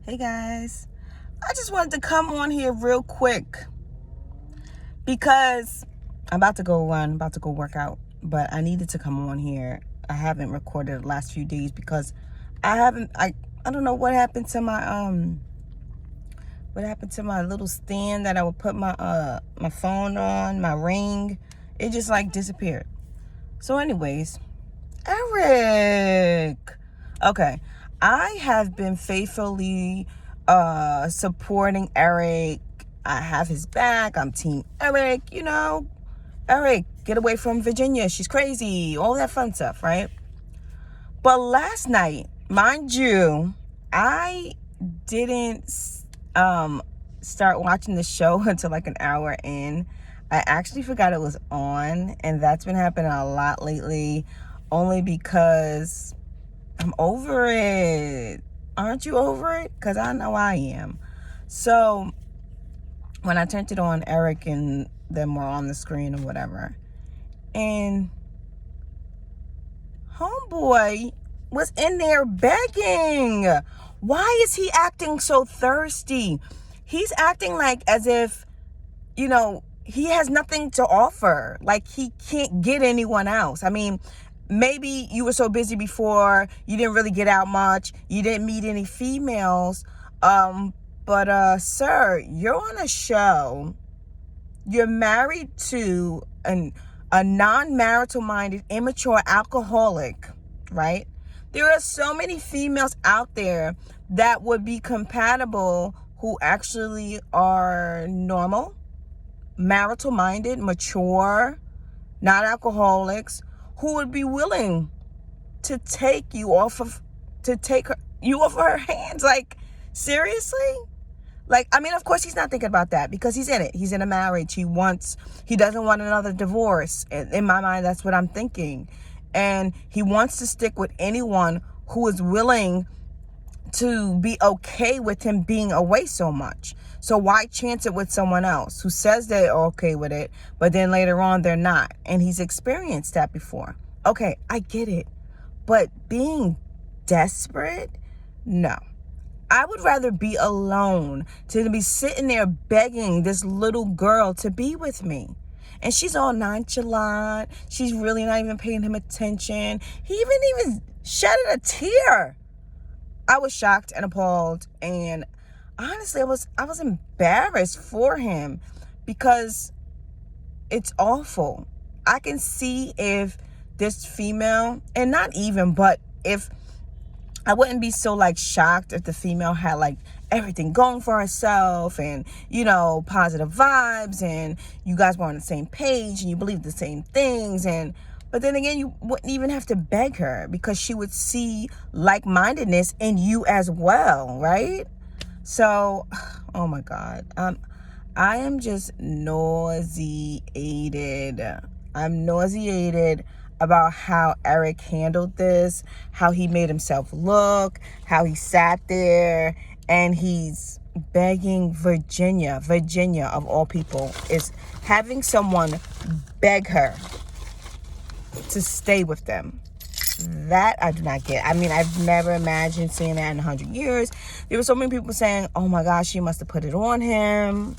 Hey guys, I just wanted to come on here real quick because I'm about to go run, about to go work out, but I needed to come on here. I haven't recorded the last few days because I don't know what happened to my little stand that I would put my phone on, my ring. It just like disappeared. So anyways, Erik. Okay. I have been faithfully supporting Erik. I have his back. I'm team Erik, Erik, get away from Virginia. She's crazy. All that fun stuff, right? But last night, mind you, I didn't start watching the show until like an hour in. I actually forgot it was on, and that's been happening a lot lately, only because I'm over it. Aren't you over it? Because I know I am. So when I turned it on, Erik and them were on the screen or whatever, and homeboy was in there begging. Why is he acting so thirsty? He's acting like as if, he has nothing to offer. Like he can't get anyone else. I mean, maybe you were so busy before, you didn't really get out much. You didn't meet any females. But sir, you're on a show. You're married to a non-marital minded, immature alcoholic, right? There are so many females out there that would be compatible who actually are normal, marital minded, mature, not alcoholics, who would be willing to take you off of her hands. Like, seriously? Like, I mean, of course he's not thinking about that because he's in it. He's in a marriage. He doesn't want another divorce. In my mind, that's what I'm thinking. And he wants to stick with anyone who is willing to be okay with him being away so much. So why chance it with someone else who says they're okay with it, but then later on they're not? And he's experienced that before. Okay, I get it. But being desperate? No. I would rather be alone than to be sitting there begging this little girl to be with me. And she's all nonchalant. She's really not even paying him attention. He even shedded a tear. I was shocked and appalled, and honestly, I was embarrassed for him because it's awful. I can see if this female, and not even, but if I wouldn't be so like shocked if the female had like everything going for herself and, positive vibes, and you guys were on the same page and you believe the same things. But then again, you wouldn't even have to beg her because she would see like-mindedness in you as well, right? So, oh my God. I am just nauseated. I'm nauseated about how Erik handled this, how he made himself look, how he sat there and he's begging Virginia of all people, is having someone beg her to stay with them. That I do not get. I mean, I've never imagined seeing that in 100 years. There were so many people saying, oh my gosh, she must have put it on him.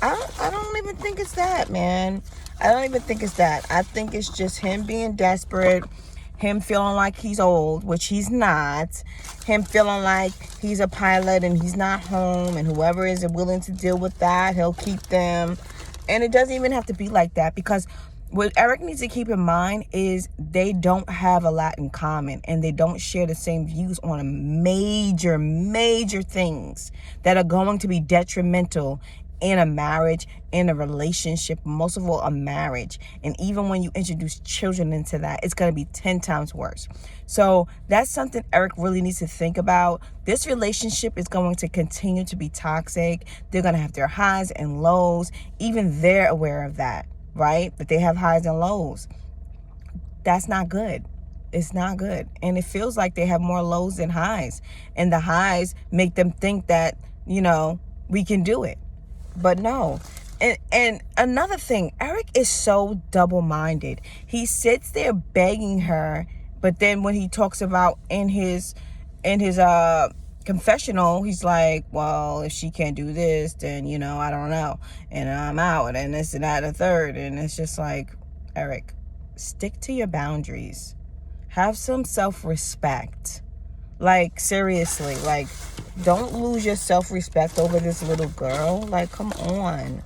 I don't even think it's that, man. I don't even think it's that. I think it's just him being desperate, him feeling like he's old, which he's not, him feeling like he's a pilot and he's not home, and whoever is willing to deal with that, he'll keep them. And it doesn't even have to be like that, because what Erik needs to keep in mind is they don't have a lot in common, and they don't share the same views on major things that are going to be detrimental in a marriage, in a relationship, most of all a marriage. And even when you introduce children into that, it's going to be 10 times worse. So that's something Erik really needs to think about. This relationship is going to continue to be toxic. They're going to have their highs and lows. Even they're aware of that, right? That they have highs and lows. That's not good. It's not good. And it feels like they have more lows than highs. And the highs make them think that, we can do it. But no. And another thing, Erik is so double-minded. He sits there begging her, but then when he talks about in his confessional, he's like, well, if she can't do this, then, I don't know. And I'm out, and this and that, a third. And it's just like, Erik, stick to your boundaries. Have some self-respect. Like, seriously, like, don't lose your self-respect over this little girl. Like, come on.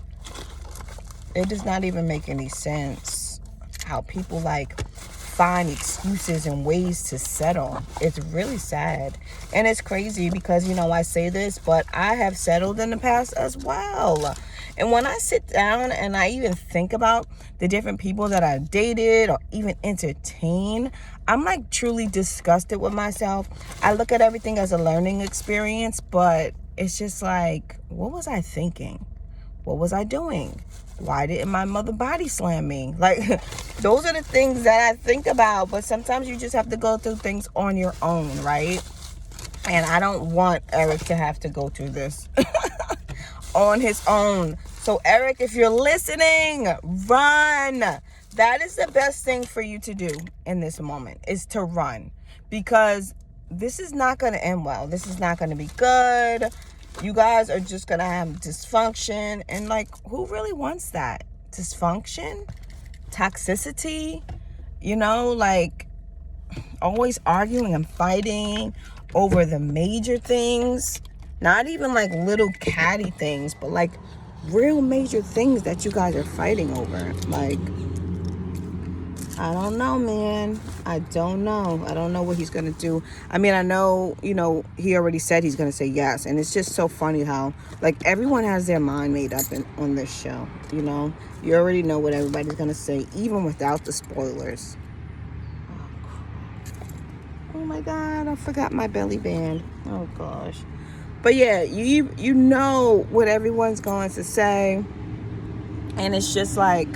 It does not even make any sense how people, like, find excuses and ways to settle. It's really sad. And it's crazy because, I say this, but I have settled in the past as well. And when I sit down and I even think about the different people that I've dated or even entertained, I'm like truly disgusted with myself. I look at everything as a learning experience, but it's just like, what was I thinking? What was I doing? Why didn't my mother body slam me? Like, those are the things that I think about. But sometimes you just have to go through things on your own, right? And I don't want Erik to have to go through this on his own. So, Erik, if you're listening, run. That is the best thing for you to do in this moment, is to run. Because this is not going to end well. This is not going to be good. You guys are just going to have dysfunction. And, like, who really wants that? Dysfunction? Toxicity? Like, always arguing and fighting over the major things. Not even, like, little catty things, but, like, real major things that you guys are fighting over. Like, I don't know, man. I don't know. I don't know what he's going to do. I mean, I know, he already said he's going to say yes. And it's just so funny how, like, everyone has their mind made up on this show, You already know what everybody's going to say, even without the spoilers. Oh, my God. I forgot my belly band. Oh, gosh. But, yeah, you know what everyone's going to say. And it's just like,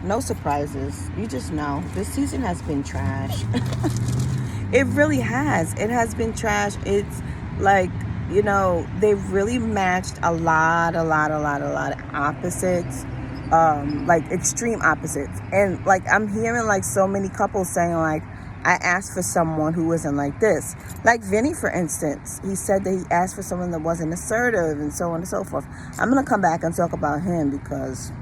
no surprises. You just know. This season has been trash. It really has. It has been trash. It's like, they've really matched a lot of opposites. Like extreme opposites. And like, I'm hearing like so many couples saying like, I asked for someone who wasn't like this. Like Vinny, for instance. He said that he asked for someone that wasn't assertive and so on and so forth. I'm going to come back and talk about him because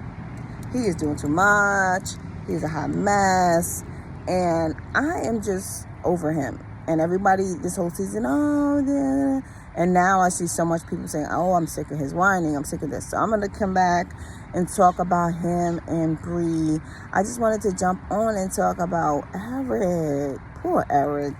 he is doing too much. He's a hot mess. And I am just over him. And everybody this whole season, and now I see so much people saying, oh, I'm sick of his whining. I'm sick of this. So I'm going to come back and talk about him and Bree. I just wanted to jump on and talk about Erik. Poor Erik.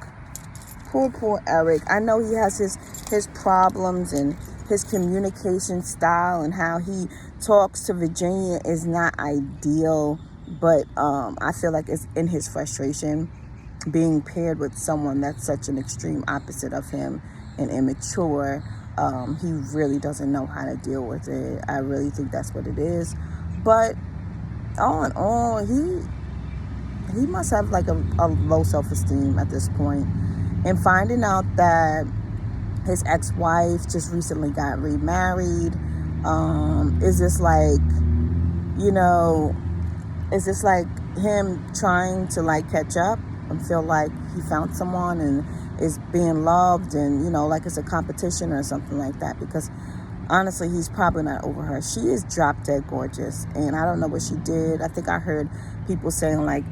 Poor Erik. I know he has his problems and his communication style and how he talks to Virginia is not ideal, but I feel like it's in his frustration being paired with someone that's such an extreme opposite of him and immature. He really doesn't know how to deal with it. I really think that's what it is. But all in all, he must have like a low self-esteem at this point. And finding out that his ex-wife just recently got remarried, is this like, is this like him trying to like catch up and feel like he found someone and is being loved and, like it's a competition or something like that? Because honestly, he's probably not over her. She is drop dead gorgeous, and I don't know what she did. I think I heard people saying like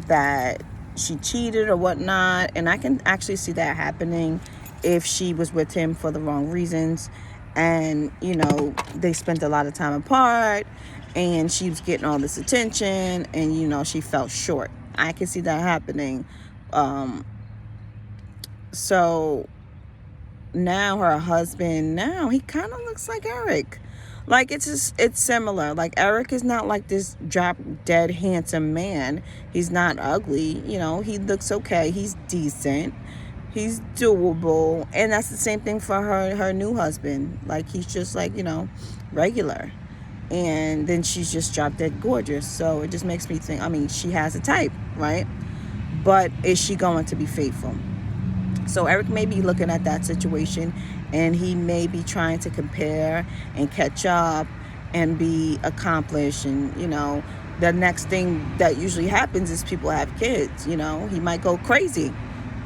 that she cheated or whatnot, and I can actually see that happening if she was with him for the wrong reasons, and they spent a lot of time apart, and she was getting all this attention, and she felt short. I can see that happening. So now her husband, he kind of looks like Erik. Like, it's similar. Like, Erik is not like this drop dead handsome man. He's not ugly. He looks okay. He's decent. He's doable. And that's the same thing for her new husband. Like, he's just like, regular. And then she's just drop dead gorgeous. So it just makes me think, she has a type, right? But is she going to be faithful? So Erik may be looking at that situation, and he may be trying to compare and catch up and be accomplished. And, the next thing that usually happens is people have kids. He might go crazy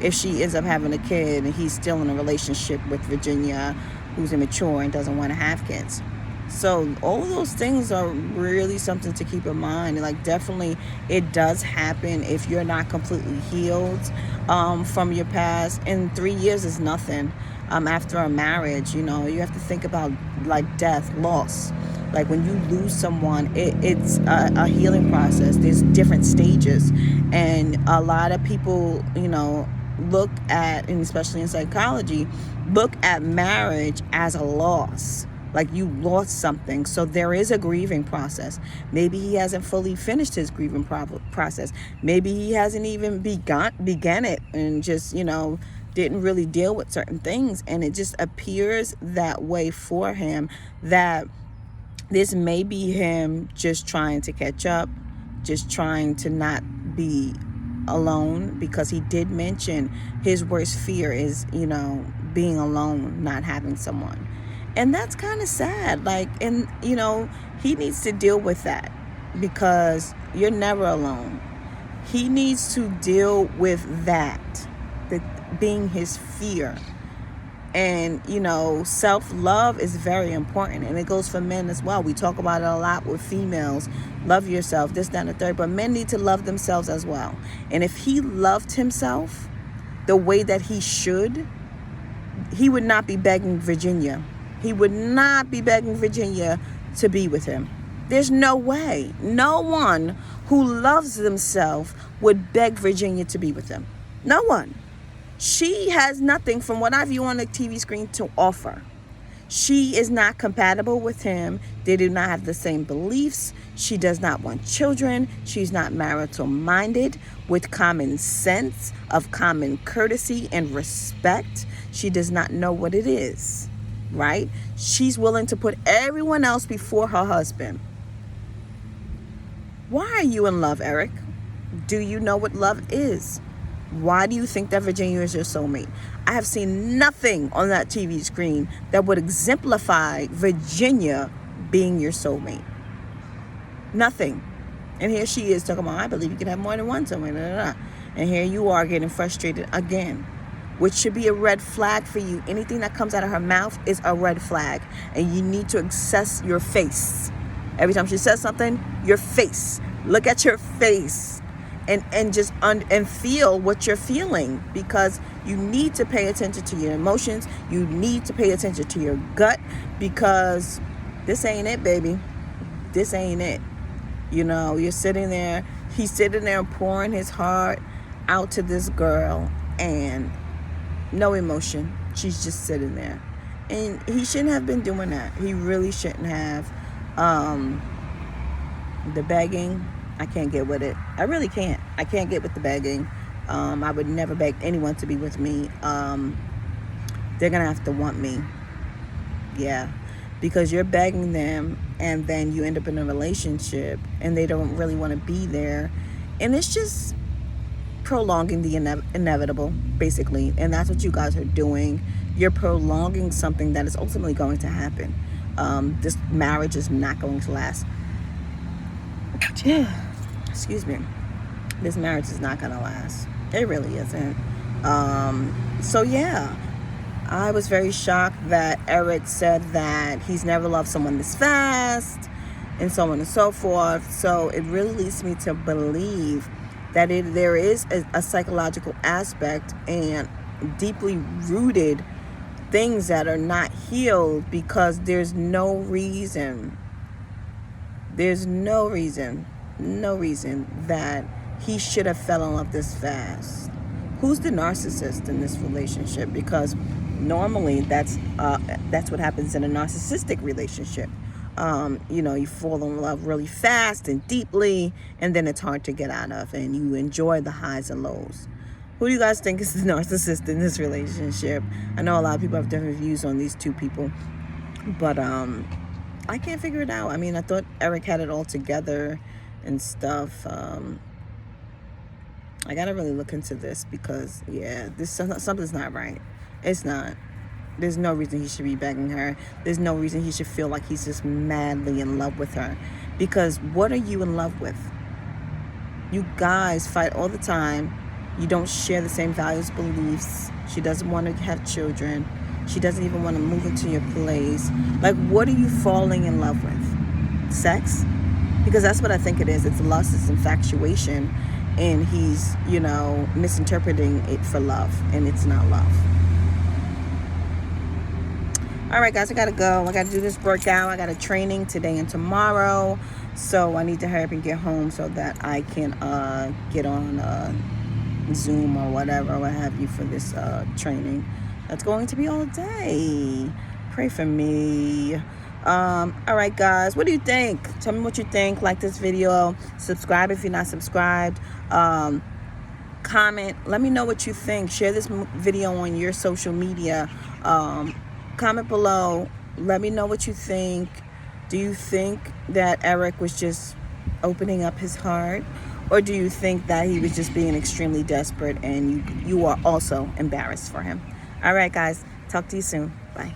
if she ends up having a kid and he's still in a relationship with Virginia, who's immature and doesn't want to have kids. So all of those things are really something to keep in mind. And like, definitely it does happen if you're not completely healed from your past. And 3 years is nothing. After a marriage, you have to think about like death, loss. Like when you lose someone, it's a healing process. There's different stages. And a lot of people, look at, and especially in psychology, look at marriage as a loss. Like you lost something. So there is a grieving process. Maybe he hasn't fully finished his grieving process. Maybe he hasn't even began it and just, didn't really deal with certain things. And it just appears that way for him, that this may be him just trying to catch up, just trying to not be alone, because he did mention his worst fear is, being alone, not having someone. And that's kind of sad. Like, and, he needs to deal with that, because you're never alone. He needs to deal with that being his fear. And, self-love is very important. And it goes for men as well. We talk about it a lot with females. Love yourself, this, that, and the third. But men need to love themselves as well. And if he loved himself the way that he should, he would not be begging Virginia. He would not be begging Virginia to be with him. There's no way. No one who loves themselves would beg Virginia to be with him. No one. She has nothing, from what I view on the TV screen, to offer. She is not compatible with him. They do not have the same beliefs. She does not want children. She's not marital minded with common sense of common courtesy and respect. She does not know what it is, right? She's willing to put everyone else before her husband. Why are you in love, Erik? Do you know what love is? Why do you think that Virginia is your soulmate? I have seen nothing on that TV screen that would exemplify Virginia being your soulmate. Nothing. And here she is talking about, I believe you can have more than one soulmate. And here you are getting frustrated again, which should be a red flag for you. Anything that comes out of her mouth is a red flag. And you need to assess your face. Every time she says something, your face. Look at your face. And just and feel what you're feeling, because you need to pay attention to your emotions. You need to pay attention to your gut, because this ain't it, baby. This ain't it. You're sitting there. He's sitting there pouring his heart out to this girl, and no emotion. She's just sitting there. And he shouldn't have been doing that. He really shouldn't have. The begging, I can't get with it. I really can't. I can't get with the begging. I would never beg anyone to be with me. They're going to have to want me. Yeah. Because you're begging them, and then you end up in a relationship and they don't really want to be there. And it's just prolonging the inevitable, basically. And that's what you guys are doing. You're prolonging something that is ultimately going to happen. This marriage is not going to last. Excuse me. This marriage is not going to last. It really isn't. So yeah, I was very shocked that Erik said that he's never loved someone this fast, and so on and so forth. So it really leads me to believe that there is a psychological aspect and deeply rooted things that are not healed, because there's no reason that he should have fell in love this fast. Who's the narcissist in this relationship? Because normally that's what happens in a narcissistic relationship. You fall in love really fast and deeply, and then it's hard to get out of, and you enjoy the highs and lows. Who do you guys think is the narcissist in this relationship? I know a lot of people have different views on these two people, but I can't figure it out. I mean, I thought Erik had it all together and stuff. I gotta really look into this, because something's not right. It's not. There's no reason he should be begging her. There's no reason he should feel like he's just madly in love with her. Because what are you in love with? You guys fight all the time. You don't share the same values, beliefs. She doesn't want to have children. She doesn't even want to move into your place. Like, what are you falling in love with? Sex? Because that's what I think it is. It's lust, it's infatuation, and he's, misinterpreting it for love, and it's not love. All right, guys, I got to go. I got to do this workout. I got a training today and tomorrow, so I need to hurry up and get home so that I can get on Zoom or whatever, what have you, for this training. That's going to be all day. Pray for me. All right, guys, what do you think? Tell me what you think. Like this video. Subscribe if you're not subscribed. Comment. Let me know what you think. Share this video on your social media. Comment below. Let me know what you think. Do you think that Erik was just opening up his heart? Or do you think that he was just being extremely desperate and you are also embarrassed for him? All right, guys. Talk to you soon. Bye.